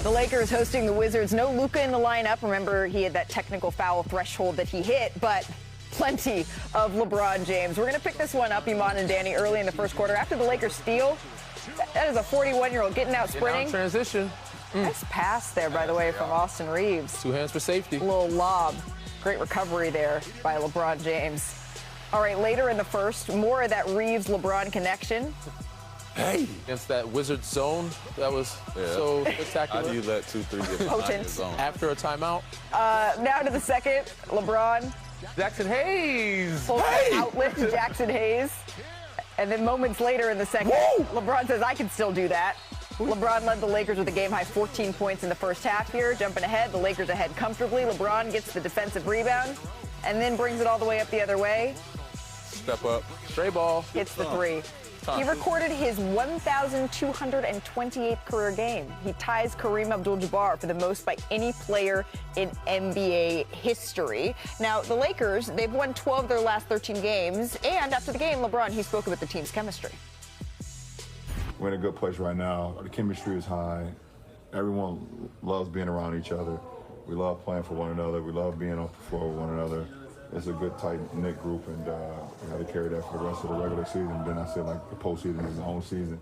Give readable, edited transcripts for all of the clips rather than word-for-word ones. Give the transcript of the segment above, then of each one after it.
The Lakers hosting the Wizards. No Luka in the lineup. Remember, he had that technical foul threshold that he hit, but plenty of LeBron James. We're going to pick this one up, Iman and Danny, early in the first quarter. After the Lakers steal, that is a 41-year-old getting out sprinting. Transition. Nice pass there, by the way, from Austin Reeves. 2 hands for safety. A little lob. Great recovery there by LeBron James. All right, later in the first, more of that Reeves-LeBron connection. Hey! Against that Wizard zone, that was so spectacular. How do you let 2-3 get Potent. zone? After a timeout. Now to the second, LeBron. Jackson Hayes. Outlet to Jackson Hayes. And then moments later in the second, LeBron says, I can still do that. LeBron led the Lakers with a game-high 14 points in the first half here. Jumping ahead, the Lakers ahead comfortably. LeBron gets the defensive rebound and then brings it all the way up the other way. Step up. Stray ball. Hits the three. He recorded his 1,228th career game. He ties Kareem Abdul-Jabbar for the most by any player in NBA history. Now, the Lakers, they've won 12 of their last 13 games. And after the game, LeBron, he spoke about the team's chemistry. We're in a good place right now. The chemistry is high. Everyone loves being around each other. We love playing for one another. We love being on the floor with one another. It's a good, tight-knit group, and we got to carry that for the rest of the regular season. Then I said, like, the postseason is the own season.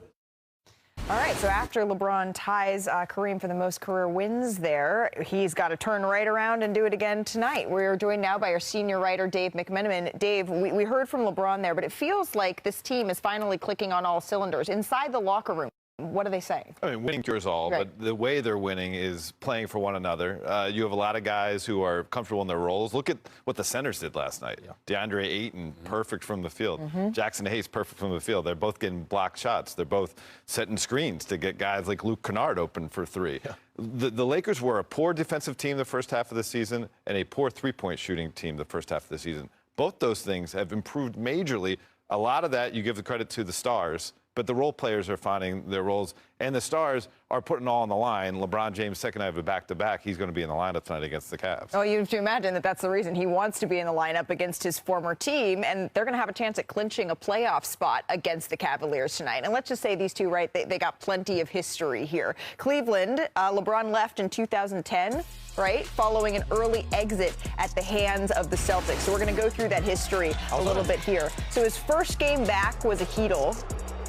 All right, so after LeBron ties Kareem for the most career wins there, he's got to turn right around and do it again tonight. We're joined now by our senior writer, Dave McMenamin. Dave, we heard from LeBron there, but it feels like this team is finally clicking on all cylinders. Inside the locker room, what do they say? I mean, winning cures all, but the way they're winning is playing for one another. You have a lot of guys who are comfortable in their roles. Look at what the centers did last night. DeAndre Ayton, perfect from the field. Jackson Hayes, perfect from the field. They're both getting blocked shots. They're both setting screens to get guys like Luke Kennard open for three. The Lakers were a poor defensive team the first half of the season and a poor three-point shooting team the first half of the season. Both those things have improved majorly. A lot of that you give the credit to the stars, but the role players are finding their roles, and the stars are putting all on the line. LeBron James, second night of a back-to-back, he's going to be in the lineup tonight against the Cavs. Oh, you have to imagine that that's the reason he wants to be in the lineup against his former team, and they're going to have a chance at clinching a playoff spot against the Cavaliers tonight. And let's just say these two, right, they got plenty of history here. Cleveland, LeBron left in 2010. Right, following an early exit at the hands of the Celtics. So we're going to go through that history a little bit here. So his first game back was a heatle.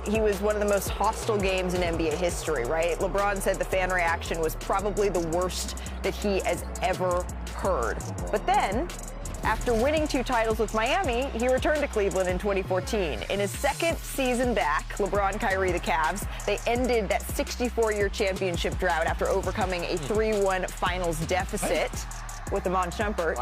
He was one of the most hostile games in NBA history, right? LeBron said the fan reaction was probably the worst that he has ever heard. But then, after winning 2 titles with Miami, he returned to Cleveland in 2014. In his second season back, LeBron, Kyrie, the Cavs, they ended that 64-year championship drought after overcoming a 3-1 finals deficit with Iman Shumpert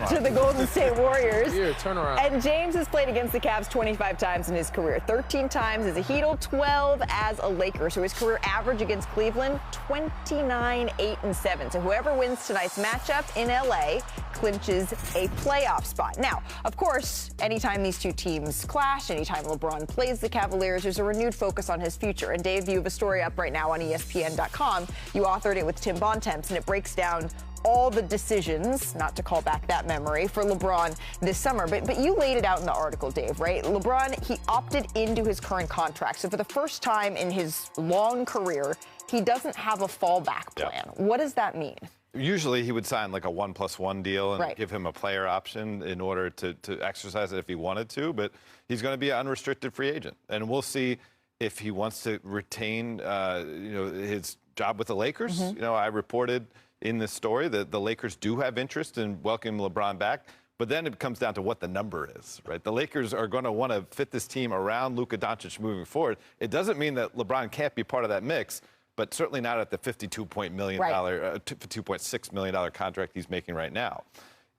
to the Golden State Warriors. Turnaround. And James has played against the Cavs 25 times in his career, 13 times as a Heatle, 12 as a Laker. So his career average against Cleveland, 29-8-7. So whoever wins tonight's matchup in LA clinches a playoff spot. Now, of course, anytime these two teams clash, anytime LeBron plays the Cavaliers, there's a renewed focus on his future. And Dave, you have a story up right now on ESPN.com. You authored it with Tim Bontemps, and it breaks down all the decisions, not to call back that memory, for LeBron this summer. But you laid it out in the article, Dave, right? LeBron, he opted into his current contract. So for the first time in his long career, he doesn't have a fallback plan. What does that mean? Usually he would sign like a 1+1 deal and give him a player option in order to exercise it if he wanted to. But he's going to be an unrestricted free agent. And we'll see if he wants to retain his job with the Lakers. You know, I reported in this story that the Lakers do have interest in welcoming LeBron back, but then it comes down to what the number is, right? The Lakers are going to want to fit this team around Luka Doncic moving forward. It doesn't mean that LeBron can't be part of that mix, but certainly not at the $52.6 million contract he's making right now.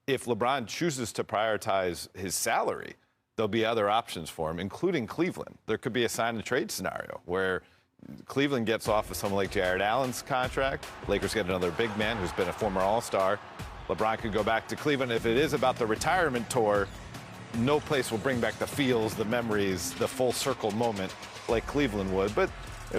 If LeBron chooses to prioritize his salary, there'll be other options for him, including Cleveland. There could be a sign and trade scenario where Cleveland gets off of someone like Jared Allen's contract. Lakers get another big man who's been a former All-Star. LeBron could go back to Cleveland. If it is about the retirement tour, no place will bring back the feels, the memories, the full circle moment like Cleveland would. But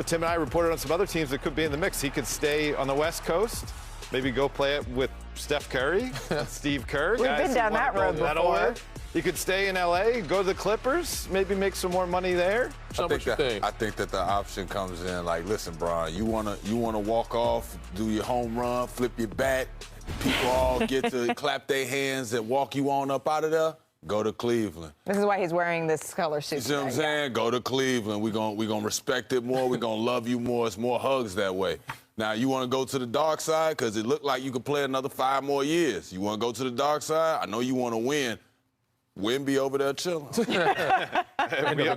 Tim and I reported on some other teams that could be in the mix. He could stay on the West Coast, maybe go play it with Steph Curry, Steve Kerr. We've been down that road before. He could stay in L.A., go to the Clippers, maybe make some more money there. I think that the option comes in like, listen, Brian, you wanna walk off, do your home run, flip your bat, people all get to clap their hands and walk you on up out of there? Go to Cleveland. This is why he's wearing this color suit. You see what I'm saying? Go to Cleveland. We're gonna respect it more. We're gonna love you more. It's more hugs that way. Now, you want to go to the dark side because it looked like you could play another 5 more years. You want to go to the dark side? I know you want to win. Wimby over there chilling.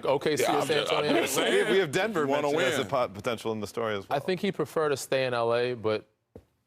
Okay, San Antonio. We have Denver mentioned as a potential in the story as well. I think he'd prefer to stay in L.A., but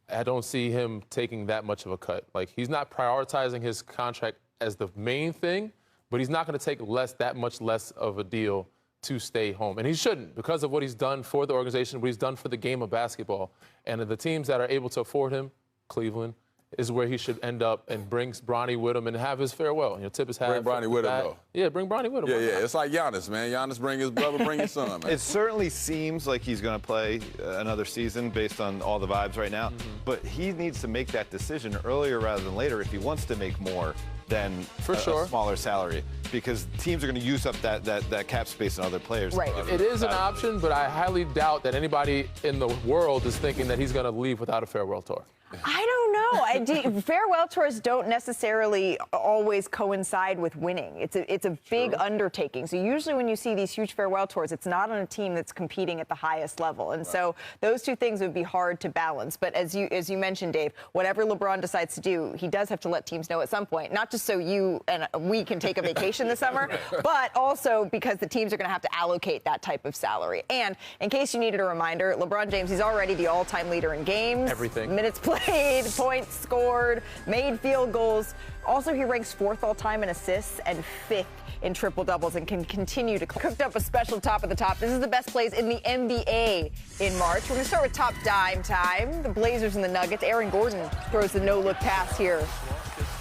I don't see him taking that much of a cut. Like, he's not prioritizing his contract as the main thing, but he's not going to take that much less of a deal to stay home. And he shouldn't, because of what he's done for the organization, what he's done for the game of basketball. And the teams that are able to afford him, Cleveland, is where he should end up, and brings Bronny with him and have his farewell. You know, tip his hat. Bring Bronny with him, though. Yeah, bring Bronny with him. Yeah. It's like Giannis, man. Giannis bring his brother, bring his son, man. It certainly seems like he's going to play another season based on all the vibes right now. But he needs to make that decision earlier rather than later if he wants to make more than a smaller salary, because teams are going to use up that cap space in other players. Right. It is an option, but I highly doubt that anybody in the world is thinking that he's going to leave without a farewell tour. I don't know. Farewell tours don't necessarily always coincide with winning. It's a big undertaking. So usually when you see these huge farewell tours, it's not on a team that's competing at the highest level. And so those two things would be hard to balance. But as you mentioned, Dave, whatever LeBron decides to do, he does have to let teams know at some point, not just so you and we can take a vacation this summer, but also because the teams are going to have to allocate that type of salary. And in case you needed a reminder, LeBron James, he's already the all-time leader in games, minutes played, points scored, made field goals. Also, he ranks 4th all-time in assists and 5th in triple-doubles and can continue to cooked up a special top of the top. This is the best plays in the NBA in March. We're going to start with top dime time. The Blazers and the Nuggets. Aaron Gordon throws the no-look pass here.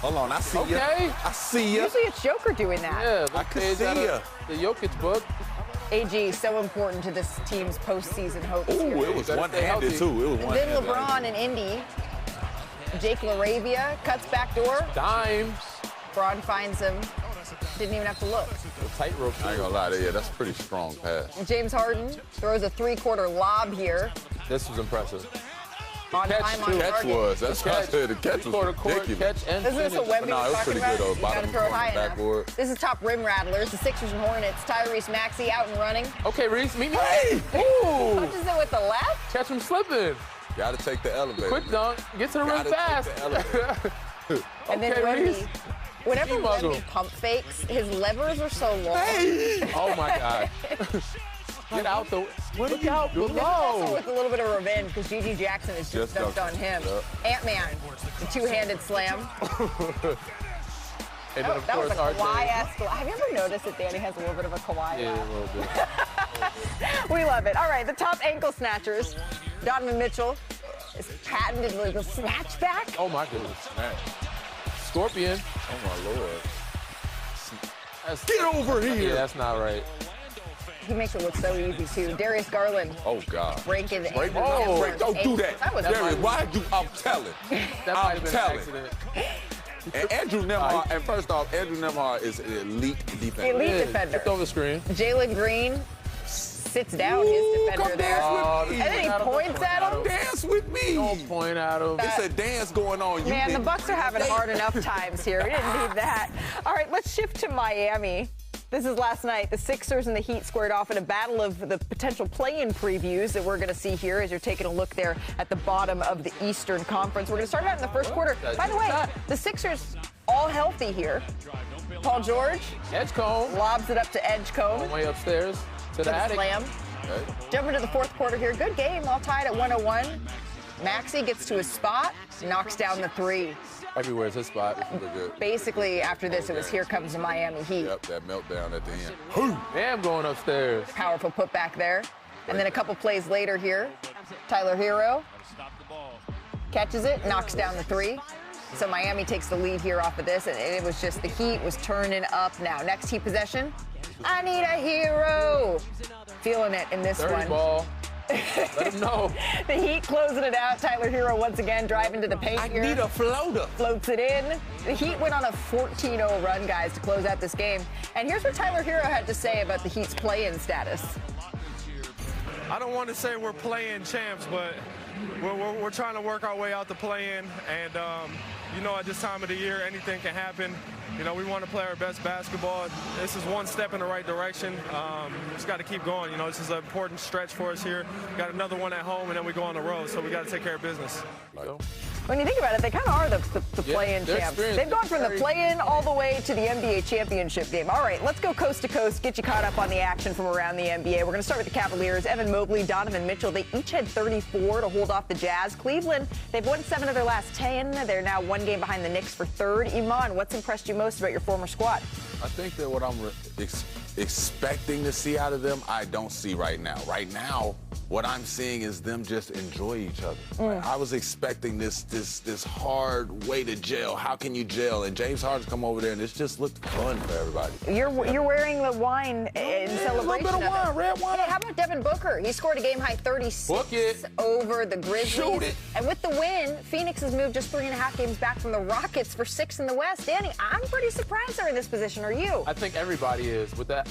Hold on, I see you. I see you. Usually it's Joker doing that. Yeah, I can see you. The Jokic book. AG, so important to this team's postseason hopes. Ooh, it was one-handed, too. It was one-handed. Then LeBron in Indy. Jake LaRavia cuts back door. Dimes. LeBron finds him. Didn't even have to look. Tightrope. I ain't gonna lie to you. That's a pretty strong pass. James Harden throws a 3-quarter lob here. This was impressive. On time, on target. That's what I said. The catch was ridiculous. Catch and Isn't this a Wemby No, it was pretty good, though. You gotta throw it high enough. Backboard. This is top rim rattlers. The Sixers and Hornets. Tyrese Maxey out and running. Okay, Reese, meet me. Hey! Ooh! Punches it with the left. Catch him slipping. Gotta take the elevator. Quick dunk. Get to the rim fast. And then Okay, Wemby. Reese. Whenever Muzzle. Wemby pump fakes, his levers are so long. Oh, my God. Get out the... Look out Also below. with a little bit of revenge because Gigi Jackson has just dunked on him. Ant-Man, the two-handed slam. And then, of That was course, a RJ. Kawhi-esque. Have you ever noticed that Danny has a little bit of a Kawhi Yeah, a laugh? little bit. We love it. All right, the top ankle snatchers. Donovan Mitchell is patented like a snatchback. Oh, my goodness. Scorpion. Oh, my Lord. Get over here. Yeah, that's not right. He makes it look so easy, too. Darius Garland. Oh, God. Breaking the Break- ankle. Oh, break- don't do that. That was Darius, fun. why you? I'm telling. That might have been an accident. And Andrew Nemhard, and first off, Andrew Nemhard is an elite defender. Elite Yeah, defender. Kicked over the screen. Jalen Green sits down his defender come there. dance with me. And then he points at him. Dance with me. Don't point at him. It's a dance going on. You Man, the didn't- Bucks are having hard enough times here. We didn't need that. All right, let's shift to Miami. This is last night. The Sixers and the Heat squared off in a battle of the potential play-in previews that we're going to see here as you're taking a look there at the bottom of the Eastern Conference. We're going to start out in the first quarter. By the way, the Sixers all healthy here. Paul George Edgecombe. lobs it up to On Edgecombe. way upstairs to the Good attic. slam. Jump into the fourth quarter here. Good game, all tied at 101. Maxey gets to his spot, knocks down the three. Everywhere's his spot. Look good. Basically, after this, it was here comes the Miami Heat. Yep, that meltdown at the end. Damn, going upstairs. Powerful putback there. And then a couple plays later here, Tyler Hero catches it, knocks down the three. So Miami takes the lead here off of this, and it was just the Heat was turning up now. Next Heat possession, I need a hero. Feeling it in this Dirty one. ball. Let him know. The Heat closing it out. Tyler Hero once again driving to the paint here. I need a floater. Floats it in. The Heat went on a 14-0 run, guys, to close out this game. And here's what Tyler Hero had to say about the Heat's play-in status. I don't want to say we're play-in champs, but we're trying to work our way out the play-in. And, at this time of the year, anything can happen. We want to play our best basketball. This is one step in the right direction. Just got to keep going. This is an important stretch for us here. Got another one at home, and then we go on the road, so we got to take care of business. When you think about it, they kind of are the play-in champs. They've gone from the play-in all the way to the NBA championship game. All right, let's go coast to coast, get you caught up on the action from around the NBA. We're going to start with the Cavaliers. Evan Mobley, Donovan Mitchell, they each had 34 to hold off the Jazz. Cleveland, they've won 7 of their last 10. They're now 1 game behind the Knicks for third. Iman, what's impressed you most about your former squad? I think that what I'm expecting to see out of them, I don't see right now. Right now, what I'm seeing is them just enjoy each other. Like, I was expecting this hard way to gel. How can you gel? And James Harden's come over there, and it's just looked fun for everybody. You're wearing the wine in celebration. A little bit of wine, red wine. Hey, how about Devin Booker? He scored a game-high 36 over the Grizzlies. Shoot it. And with the win, Phoenix has moved just 3.5 games back from the Rockets for 6th in the West. Danny, I'm pretty surprised they're in this position. Are you? I think everybody is. With that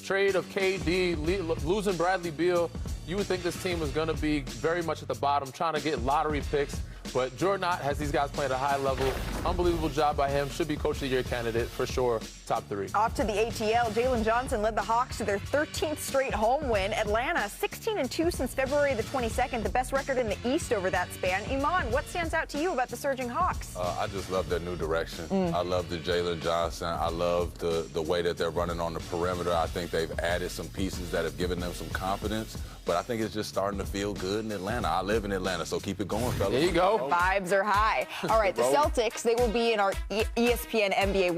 trade of KD, losing Bradley Beal, you would think this team was going to be very much at the bottom, trying to get lottery picks. But Jordan Ott has these guys playing at a high level. Unbelievable job by him. Should be Coach of the Year candidate for sure. Top 3. Off to the ATL, Jalen Johnson led the Hawks to their 13th straight home win. Atlanta, 16-2 since February the 22nd, the best record in the East over that span. Iman, what stands out to you about the surging Hawks? I just love their new direction. I love the Jalen Johnson. I love the way that they're running on the perimeter. I think they've added some pieces that have given them some confidence. But I think it's just starting to feel good in Atlanta. I live in Atlanta, so keep it going, fellas. There you go. Vibes are high. All right, the Celtics, they will be in our ESPN NBA